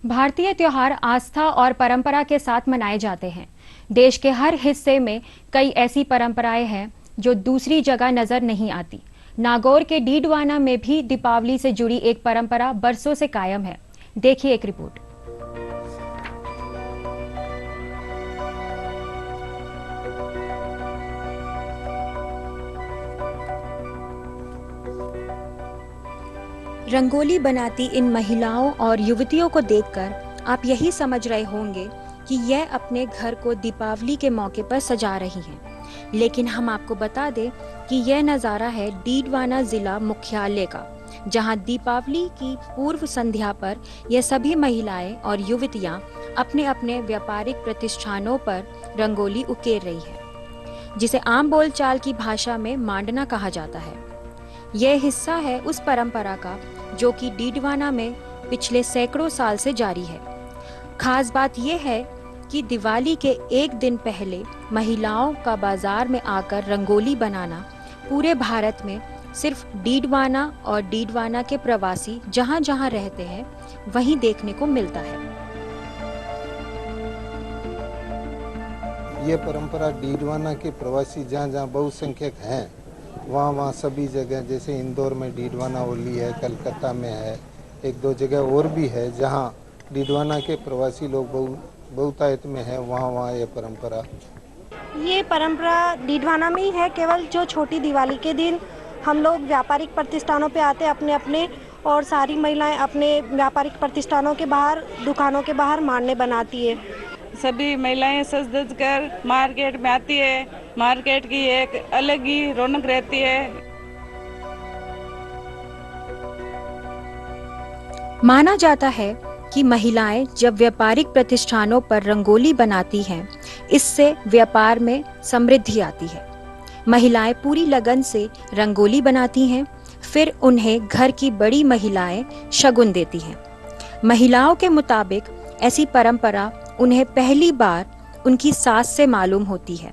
भारतीय त्योहार आस्था और परंपरा के साथ मनाए जाते हैं। देश के हर हिस्से में कई ऐसी परंपराएं हैं जो दूसरी जगह नजर नहीं आती। नागौर के डीडवाना में भी दीपावली से जुड़ी एक परंपरा बरसों से कायम है। देखिए एक रिपोर्ट। रंगोली बनाती इन महिलाओं और युवतियों को देखकर आप यही समझ रहे होंगे कि यह अपने घर को दीपावली के मौके पर सजा रही हैं। लेकिन हम आपको बता दें कि यह नज़ारा है डीडवाना जिला मुख्यालय का, जहां दीपावली की पूर्व संध्या पर यह सभी महिलाएं और युवतियां अपने अपने व्यापारिक प्रतिष्ठानों पर रंगोली उकेर रही है, जिसे आम बोलचाल की भाषा में मांडना कहा जाता है। यह हिस्सा है उस परंपरा का जो कि डीडवाना में पिछले सैकड़ों साल से जारी है। खास बात यह है कि दिवाली के एक दिन पहले महिलाओं का बाजार में आकर रंगोली बनाना पूरे भारत में सिर्फ डीडवाना और डीडवाना के प्रवासी जहां जहां रहते हैं वहीं देखने को मिलता है। ये परंपरा डीडवाना के प्रवासी जहाँ जहाँ बहुसंख्यक हैं वहाँ सभी जगह, जैसे इंदौर में डीडवाना होली है, कलकत्ता में है, एक दो जगह और भी है जहाँ डीडवाना के प्रवासी लोग बहुतायत में है, वहाँ ये परंपरा डीडवाना में ही है। केवल जो छोटी दिवाली के दिन हम लोग व्यापारिक प्रतिष्ठानों पे आते हैं अपने अपने, और सारी महिलाएं अपने व्यापारिक प्रतिष्ठानों के बाहर, दुकानों के बाहर मांडने बनाती है। सभी महिलाएं सज धज कर मार्केट में आती है। मार्केट की एक अलग ही रौनक रहती है। माना जाता है कि महिलाएं जब व्यापारिक प्रतिष्ठानों पर रंगोली बनाती हैं, इससे व्यापार में समृद्धि आती है। महिलाएं पूरी लगन से रंगोली बनाती हैं, फिर उन्हें घर की बड़ी महिलाएं शगुन देती हैं। महिलाओं के मुताबिक ऐसी परंपरा उन्हें पहली बार उनकी सास से मालूम होती है,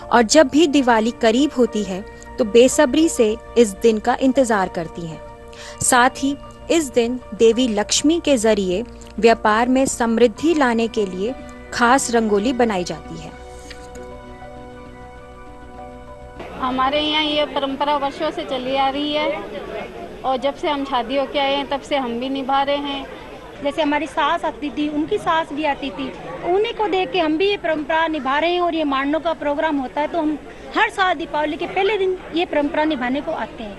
और जब भी दिवाली करीब होती है तो बेसब्री से इस दिन का इंतजार करती हैं। साथ ही इस दिन देवी लक्ष्मी के जरिए व्यापार में समृद्धि लाने के लिए खास रंगोली बनाई जाती है। हमारे यहाँ ये परंपरा वर्षों से चली आ रही है, और जब से हम शादी होके आए हैं तब से हम भी निभा रहे हैं। जैसे हमारी सास आती थी, उनकी सास भी आती थी, उन्हीं को देख के हम भी ये परंपरा निभा रहे हैं। और ये मांडनों का प्रोग्राम होता है तो हम हर साल दीपावली के पहले दिन ये परंपरा निभाने को आते हैं।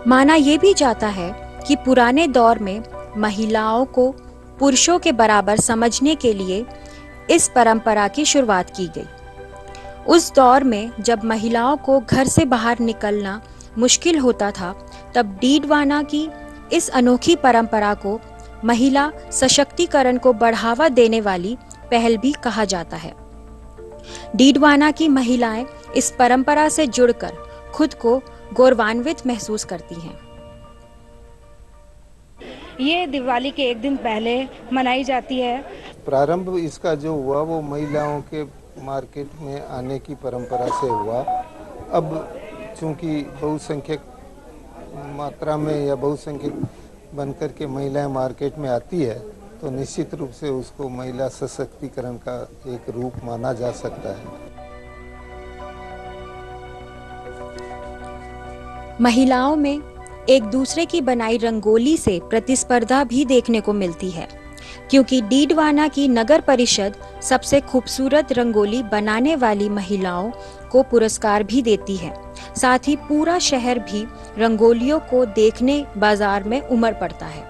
माना ये भी जाता है कि पुराने दौर में महिलाओं को पुरुषों के बराबर समझने के लिए इस परंपरा की शुरुआत की गई। उस दौर में जब महिलाओं को घर से बाहर निकलना मुश्किल होता था, तब डीडवाना की इस अनोखी परंपरा को महिला सशक्तिकरण को बढ़ावा देने वाली पहल भी कहा जाता है। डीडवाना की महिलाएं इस परंपरा से जुड़कर खुद को गौरवान्वित महसूस करती हैं। ये दिवाली के एक दिन पहले मनाई जाती है। प्रारंभ इसका जो हुआ वो महिलाओं के मार्केट में आने की परंपरा से हुआ। अब चूंकि बहुसंख्यक मात्रा में या बहुसंख्यक बनकर के महिलाएं मार्केट में आती है, तो निश्चित रूप से उसको महिला सशक्तिकरण का एक रूप माना जा सकता है। महिलाओं में एक दूसरे की बनाई रंगोली से प्रतिस्पर्धा भी देखने को मिलती है, क्योंकि डीडवाना की नगर परिषद सबसे खूबसूरत रंगोली बनाने वाली महिलाओं को पुरस्कार भी देती है। साथ ही पूरा शहर भी रंगोलियों को देखने बाजार में उमड़ पड़ता है।